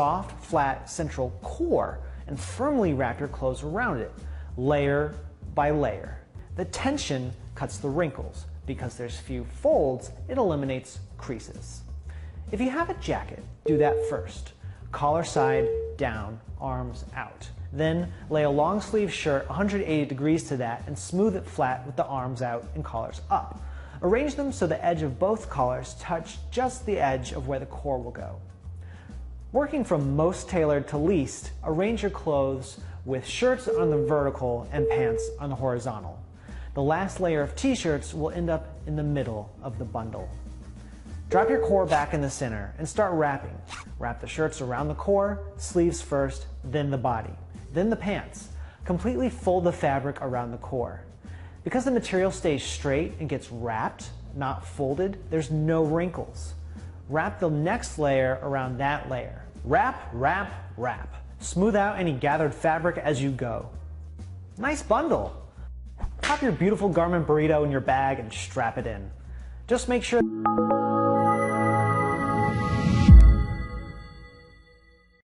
soft, flat central core and firmly wrap your clothes around it, layer by layer. The tension cuts the wrinkles. Because there's few folds, it eliminates creases. If you have a jacket, do that first. Collar side down, arms out. Then lay a long sleeve shirt 180 degrees to that and smooth it flat with the arms out and collars up. Arrange them so the edge of both collars touch just the edge of where the core will go. Working from most tailored to least, arrange your clothes with shirts on the vertical and pants on the horizontal. The last layer of t-shirts will end up in the middle of the bundle. Drop your core back in the center and start wrapping. Wrap the shirts around the core, sleeves first, then the body, then the pants. Completely fold the fabric around the core. Because the material stays straight and gets wrapped, not folded, there's no wrinkles. Wrap the next layer around that layer. Wrap, wrap, wrap. Smooth out any gathered fabric as you go. Nice bundle! Pop your beautiful garment burrito in your bag and strap it in. Just make sure